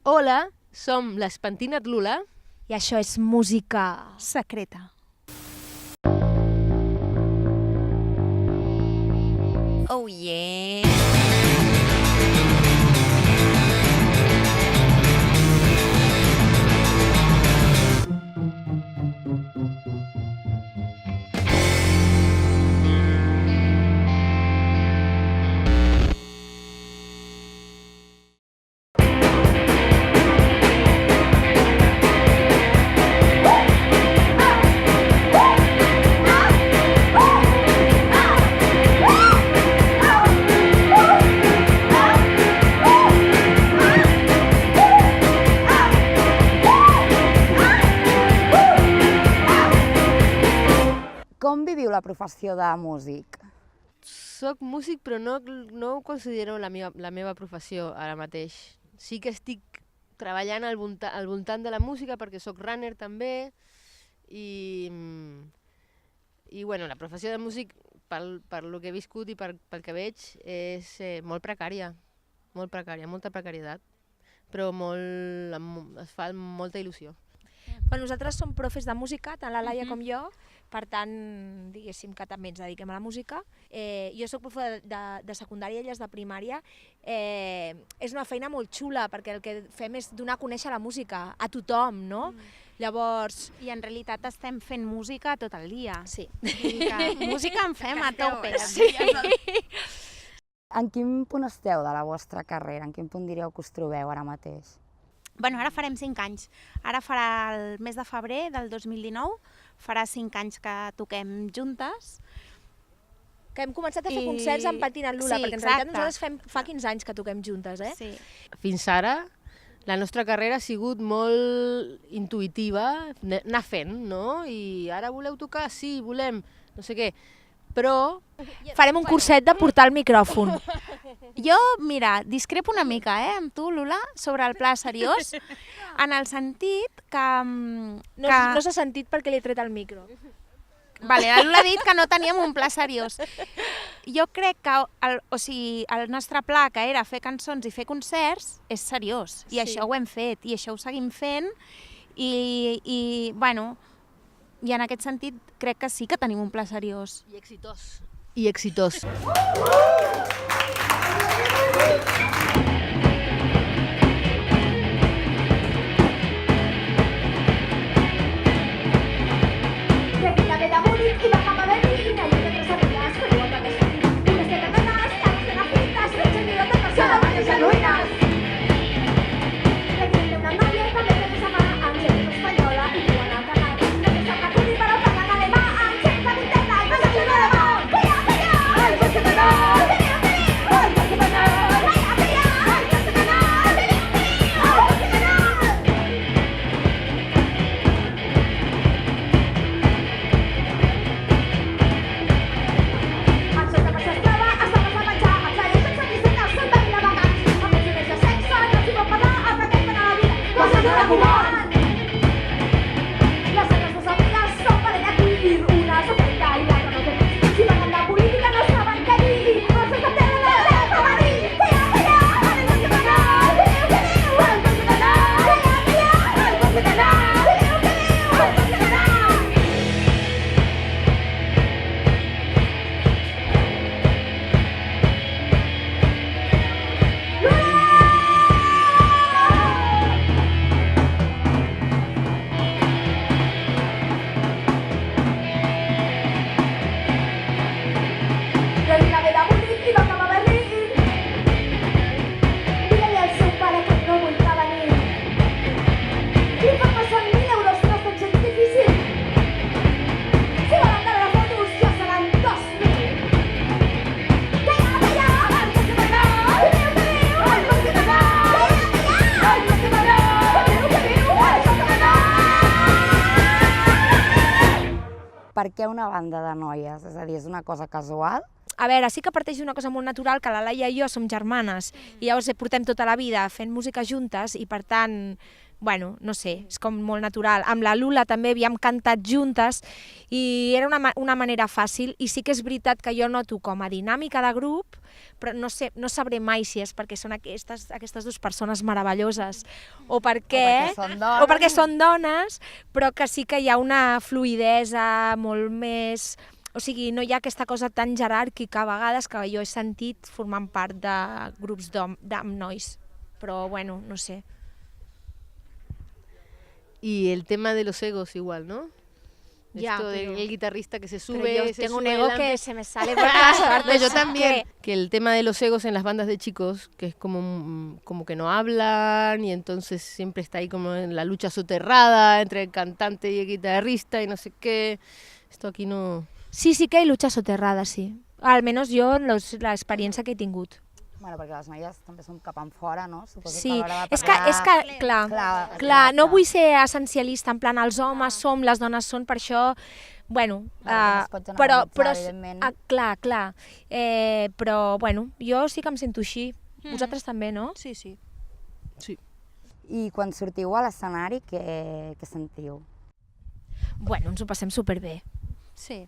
Hola, som l'Espentinat Lula. I això és música secreta. Oh yeah! Com viviu la professió de músic? Soc músic, però no ho considero la meva professió ara mateix. Sí que estic treballant al voltant de la música perquè soc runner també i bueno, la professió de músic, per lo que he viscut i pel que veig, és molt precària, molta precarietat, però es fa amb molta il·lusió. Nosaltres som profes de música, tant la Laia com jo, per tant, diguéssim que també ens dediquem a la música. Jo soc profe de secundària i elles de primària. És una feina molt xula, perquè el que fem és donar a conèixer la música a tothom, no? Llavors... I en realitat estem fent música tot el dia. Sí. Música en fem a tope. Sí. En quin punt esteu de la vostra carrera? En quin punt diríeu que us trobeu ara mateix? Bueno, ara farem 5 anys. Ara farà el mes de febrer del 2019, farà 5 anys que toquem juntes. Que hem començat a fer concerts amb Pentinat Lula, perquè en realitat nosaltres fa 15 anys que toquem juntes, eh? Sí. Fins ara, la nostra carrera ha sigut molt intuïtiva, anar fent, no? I ara voleu tocar? Sí, volem, no sé què. Però... Farem un curset de portar el micròfon. Jo, mira, discrepo una mica, amb tu, Lula, sobre el pla seriós, en el sentit que... No s'ha sentit perquè li he tret el micro. Vale, la Lula ha dit que no teníem un pla seriós. Jo crec que el nostre pla, que era fer cançons i fer concerts, és seriós. I això ho hem fet, i això ho seguim fent. I bueno, i en aquest sentit crec que sí que tenim un pla seriós. I exitós. I exitós. Per què una banda de noies? És a dir, és una cosa casual? A veure, sí que parteix d'una cosa molt natural, que la Laia i jo som germanes, i llavors portem tota la vida fent música juntes, i per tant, bueno, no sé, és com molt natural. Amb la Lula també havíem cantat juntes i era una manera fàcil, i sí que és veritat que jo noto com a dinàmica de grup, però no sabré mai si és perquè són aquestes dues persones meravelloses o perquè són dones, però que sí que hi ha una fluïdesa molt més... O sigui, no hi ha aquesta cosa tan jeràrquica a vegades que jo he sentit formant part de grups amb nois. Però, bueno, no sé. Y el tema de los egos igual, ¿no? Ya, Esto pero- del guitarrista que se Pero sube, yo se tengo un sube ego delante. que se me sale por todas partes. No, yo también. Que el tema de los egos en las bandas de chicos, que es como que no hablan y entonces siempre está ahí como en la lucha soterrada entre el cantante y el guitarrista y no sé qué. Esto aquí no... Sí que hi lucha soterrada, sí. Almenys jo, l'experiència que he tingut. Bueno, perquè les noies també som cap en fora, no? Suposo Sí, que a l'hora de és que, clar, no vull ser essencialista, en plan, els homes som, les dones són, per això, bueno, no es pot però, generalitzar, evidentment. clar, però, bueno, jo sí que em sento així. Vosaltres també, no? Sí, sí. Sí. I quan sortiu a l'escenari, què sentiu? Bueno, ens ho passem superbé. Sí.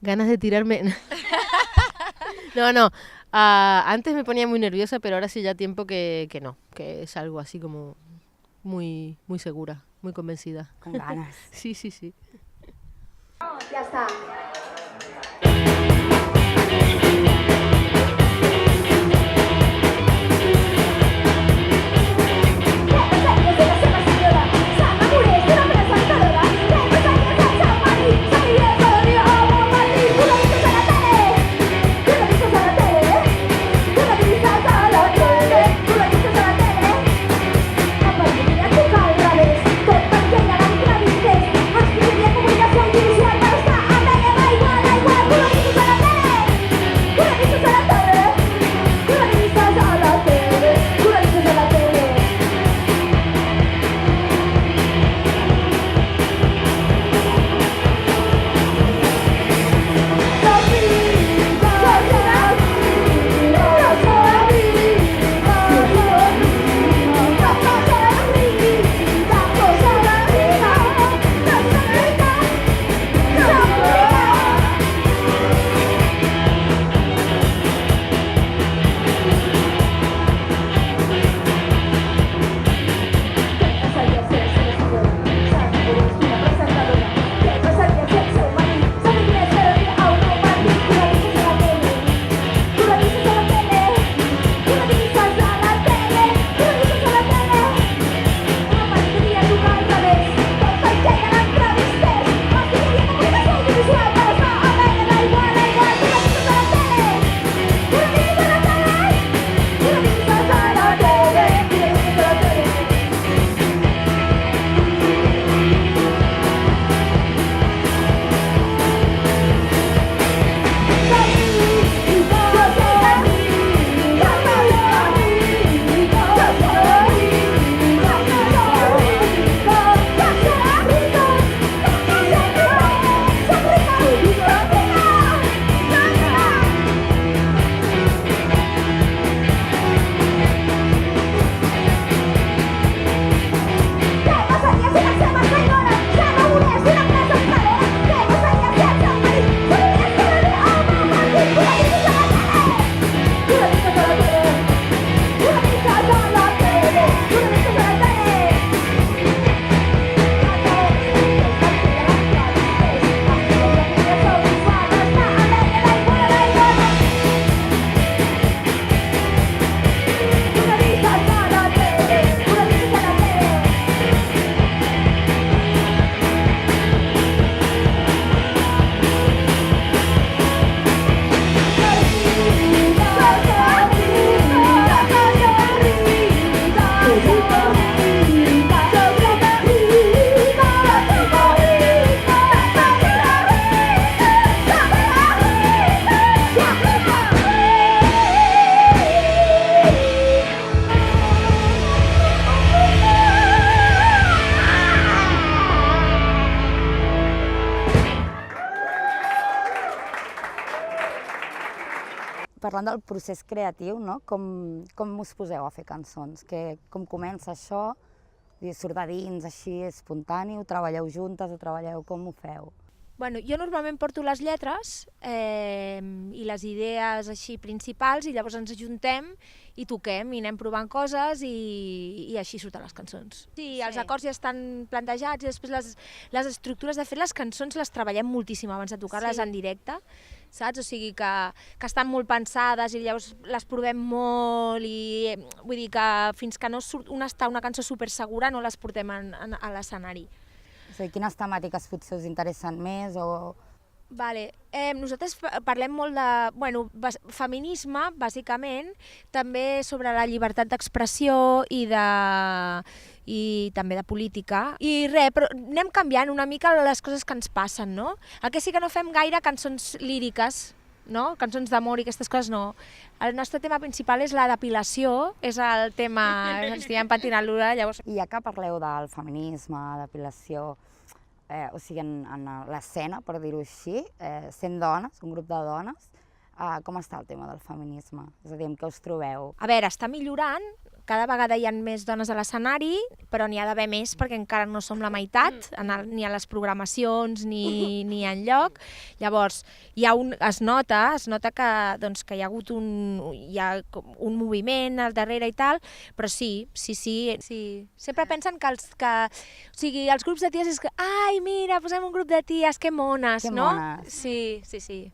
Ganas de tirarme... No. Antes me ponía muy nerviosa, pero ahora sí ya tiempo que no, que es algo así como muy, muy segura, muy convencida. Con ganes. Sí. Ya está. Parlant del procés creatiu, no? Com us poseu a fer cançons? Com comença això? I surt de dins, així, espontani, ho treballeu juntes, ho treballeu, com ho feu? Bueno, jo normalment porto les lletres i les idees així principals i llavors ens ajuntem i toquem i anem provant coses i així surten les cançons. Sí, els acords ja estan plantejats i després les estructures, de fet les cançons les treballem moltíssim abans de tocar-les en directe, saps? O sigui que estan molt pensades i llavors les provem molt i vull dir que fins que no surt una cançó super segura no les portem a l'escenari. O sigui, quines temàtiques potser us interessen més o... Vale. Nosaltres parlem molt de feminisme, bàsicament, també sobre la llibertat d'expressió i també de política. I res, però anem canviant una mica les coses que ens passen, no? El que sí que no fem gaire cançons líriques, no? Cançons d'amor i aquestes coses no. El nostre tema principal és la depilació, és el tema, ens estem pentinant l'ura, llavors... I ja que parleu del feminisme, depilació, o sigui, en l'escena, per dir-ho així, sent dones, un grup de dones, com està el tema del feminisme? És a dir, amb què us trobeu? A veure, està millorant, cada vegada hi ha més dones a l'escenari, però n'hi ha d'haver més perquè encara no som la meitat, ni a les programacions ni enlloc. Llavors, es nota que hi ha hagut un moviment al darrere i tal, però sí. Sempre pensen que els grups de ties és que, ai, mira, posem un grup de ties, que mones, no? Que mones. Sí.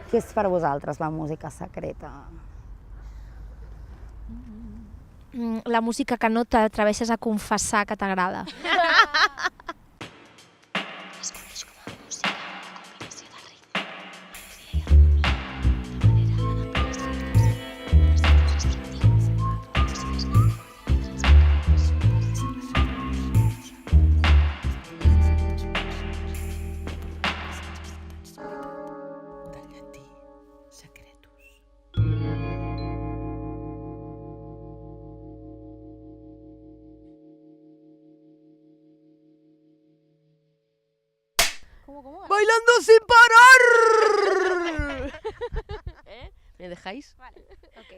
Què és per vosaltres la música secreta? La música que no t'atreveixes a confessar que t'agrada. ¡Bailando sin parar! ¿Me dejáis? Vale, ok.